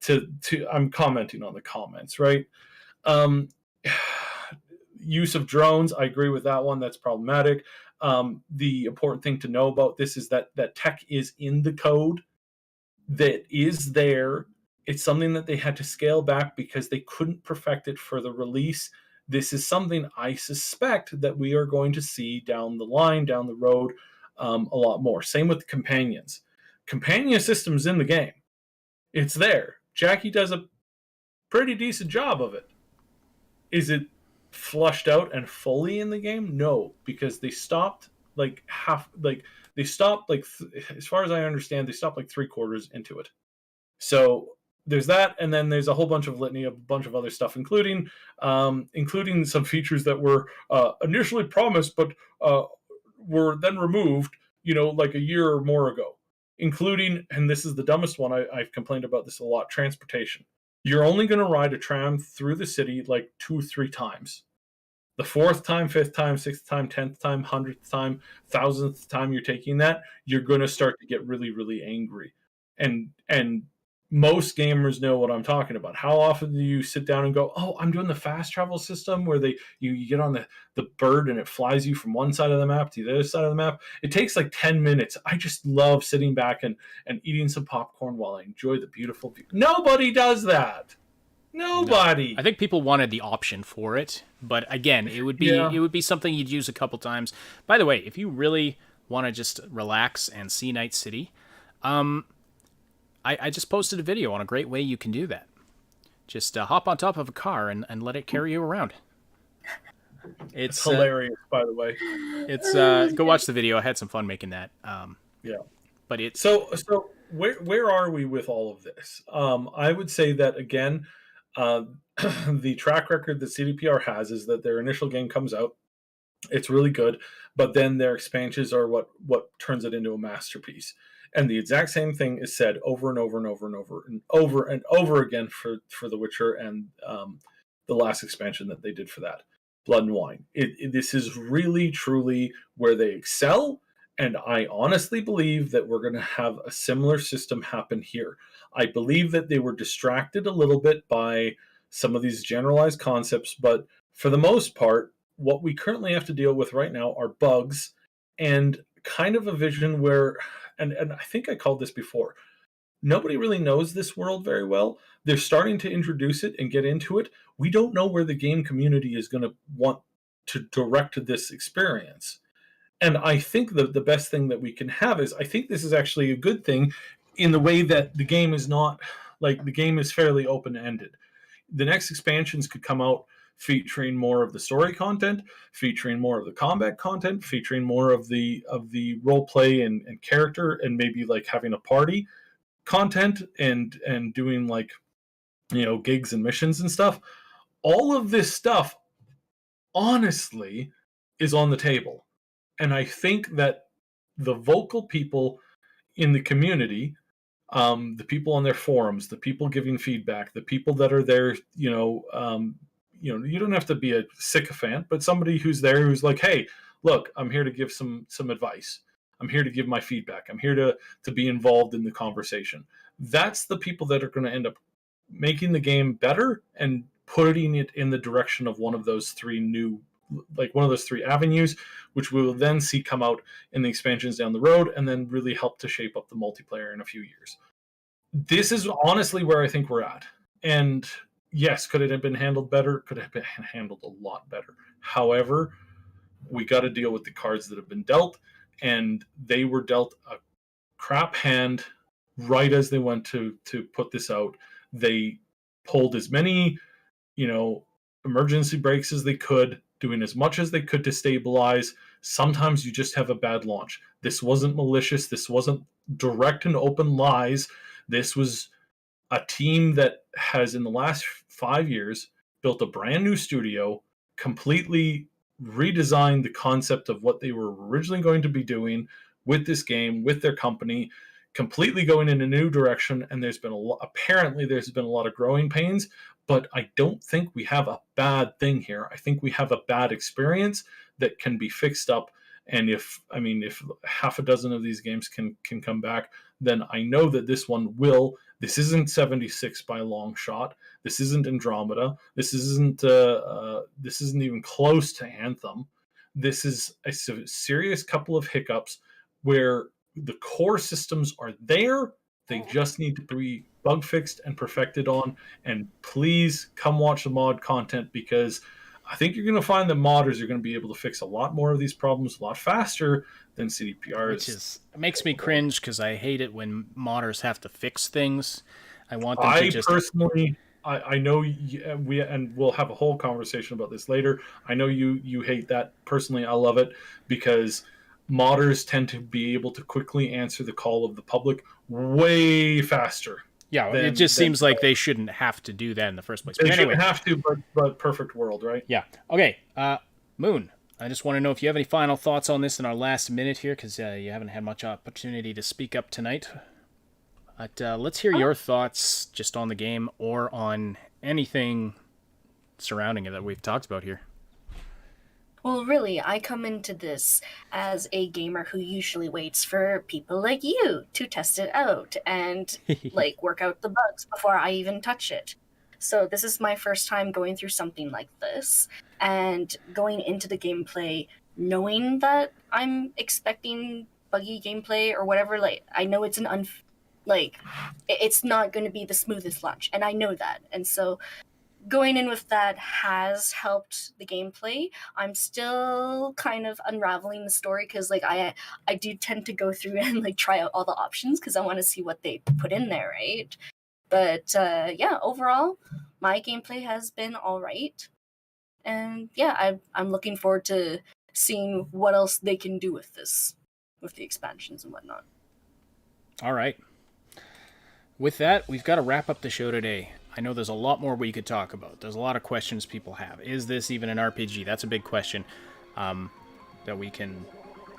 to I'm commenting on the comments, right? Use of drones, I agree with that one. That's problematic. The important thing to know about this is that tech is in the code, that is there. It's something that they had to scale back because they couldn't perfect it for the release. This is something I suspect that we are going to see down the road, a lot more. Same with companions. Companion systems in the game. It's there. Jackie does a pretty decent job of it. Is it flushed out and fully in the game? No, because they stopped as far as I understand, they stopped 3/4 into it. So there's that, and then there's a whole bunch of litany, a bunch of other stuff, including some features that were initially promised, but were then removed, a year or more ago. Including, and this is the dumbest one, I've complained about this a lot, transportation. You're only going to ride a tram through the city 2-3 times. The 4th time, 5th time, 6th time, 10th time, 100th time, 1000th time you're taking that, you're going to start to get really, really angry. And most gamers know what I'm talking about. How often do you sit down and go, "Oh, I'm doing the fast travel system where you get on the bird and it flies you from one side of the map to the other side of the map?" It takes like 10 minutes. I just love sitting back and eating some popcorn while I enjoy the beautiful view. Nobody does that. Nobody. No. I think people wanted the option for it, but again, it would be something you'd use a couple times. By the way, if you really want to just relax and see Night City, I just posted a video on a great way you can do that. Just hop on top of a car and let it carry you around. It's hilarious, by the way. It's go watch the video. I had some fun making that. Yeah. But it's so where are we with all of this? I would say that again, the track record that CDPR has is that their initial game comes out, it's really good, but then their expansions are what turns it into a masterpiece. And the exact same thing is said over and over and over and over and over and over again for The Witcher and the last expansion that they did for that, Blood and Wine. This is really, truly where they excel, and I honestly believe that we're going to have a similar system happen here. I believe that they were distracted a little bit by some of these generalized concepts, but for the most part, what we currently have to deal with right now are bugs and kind of a vision where, and I think I called this before, nobody really knows this world very well. They're starting to introduce it and get into it. We don't know where the game community is going to want to direct this experience. And I think that the best thing that we can have is, I think this is actually a good thing in the way that the game is not, like, the game is fairly open-ended. The next expansions could come out featuring more of the story content, featuring more of the combat content, featuring more of the role play and character, and maybe like having a party content and doing like, you know, gigs and missions and stuff. All of this stuff honestly is on the table. And I think that the vocal people in the community, the people on their forums, the people giving feedback, the people that are there, you don't have to be a sycophant, but somebody who's there who's like, hey, look, I'm here to give some advice. I'm here to give my feedback. I'm here to be involved in the conversation. That's the people that are going to end up making the game better and putting it in the direction of one of those three avenues, which we will then see come out in the expansions down the road and then really help to shape up the multiplayer in a few years. This is honestly where I think we're at. And yes, could it have been handled better? Could it have been handled a lot better? However, we got to deal with the cards that have been dealt, and they were dealt a crap hand right as they went to put this out. They pulled as many, emergency brakes as they could, doing as much as they could to stabilize. Sometimes you just have a bad launch. This wasn't malicious. This wasn't direct and open lies. This was a team that has, in the last 5 years, built a brand new studio, completely redesigned the concept of what they were originally going to be doing with this game, with their company, completely going in a new direction. And there's been apparently there's been a lot of growing pains, but I don't think we have a bad thing here. I think we have a bad experience that can be fixed up. And if half a dozen of these games can come back, then I know that this one will. This isn't 76 by a long shot. This isn't Andromeda. This isn't even close to Anthem. This is a serious couple of hiccups where the core systems are there. They just need to be bug fixed and perfected on. And please come watch the mod content, because I think you're going to find that modders are going to be able to fix a lot more of these problems a lot faster than CDPR. It makes me cringe, because I hate it when modders have to fix things. I want them to just... Personally, I know we'll have a whole conversation about this later. I know you hate that. Personally, I love it, because modders tend to be able to quickly answer the call of the public way faster. Yeah, it just seems like they shouldn't have to do that in the first place. They shouldn't have to, but perfect world, right? Yeah. Okay, Moon, I just want to know if you have any final thoughts on this in our last minute here, because you haven't had much opportunity to speak up tonight. But let's hear your thoughts just on the game or on anything surrounding it that we've talked about here. Well, really, I come into this as a gamer who usually waits for people like you to test it out and like work out the bugs before I even touch it. So this is my first time going through something like this and going into the gameplay knowing that I'm expecting buggy gameplay or whatever. Like I know it's it's not going to be the smoothest launch, and I know that. And so going in with that has helped the gameplay. I'm still kind of unraveling the story because like I do tend to go through and like try out all the options because I want to see what they put in there, right? But yeah, overall, my gameplay has been all right, and yeah, I'm looking forward to seeing what else they can do with this, with the expansions and whatnot. All right. With that, we've got to wrap up the show today. I know there's a lot more we could talk about. There's a lot of questions people have. Is this even an RPG? That's a big question that we can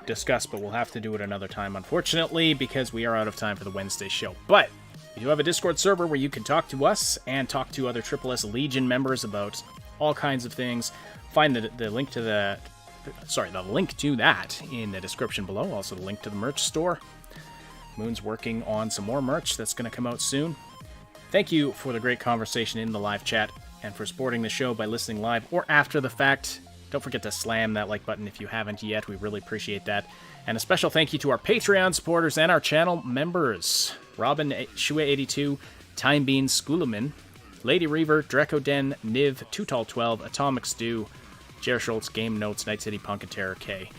discuss, but we'll have to do it another time, unfortunately, because we are out of time for the Wednesday show. But we do have a Discord server where you can talk to us and talk to other Triple S Legion members about all kinds of things. Find the link to the link to that in the description below. Also the link to the merch store. Moon's working on some more merch that's going to come out soon. Thank you for the great conversation in the live chat and for supporting the show by listening live or after the fact. Don't forget to slam that like button if you haven't yet. We really appreciate that. And a special thank you to our Patreon supporters and our channel members. Robin Shua82, Time Bean Schoolaman, Lady Reaver, Dreco Den, Niv, Too Tall 12, Atomic Stew, Jer Schultz, Game Notes, Night City Punk, and Terror K.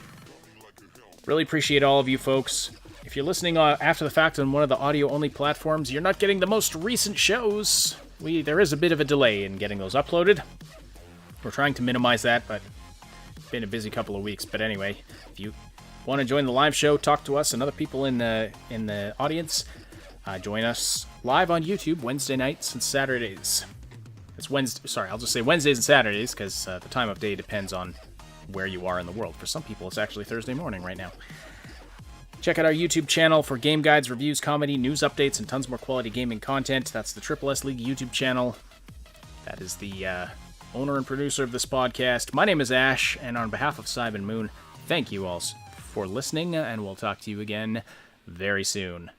Really appreciate all of you folks. If you're listening after the fact on one of the audio-only platforms, you're not getting the most recent shows. There is a bit of a delay in getting those uploaded. We're trying to minimize that, but it's been a busy couple of weeks. But anyway, if you want to join the live show, talk to us and other people in the audience, join us live on YouTube Wednesday nights and Saturdays. It's Wednesday. Sorry, I'll just say Wednesdays and Saturdays because the time of day depends on where you are in the world. For some people, it's actually Thursday morning right now. Check out our YouTube channel for game guides, reviews, comedy, news updates, and tons more quality gaming content. That's the Triple S League YouTube channel. That is the owner and producer of this podcast. My name is Ash, and on behalf of Cyber Moon, thank you all for listening, and we'll talk to you again very soon.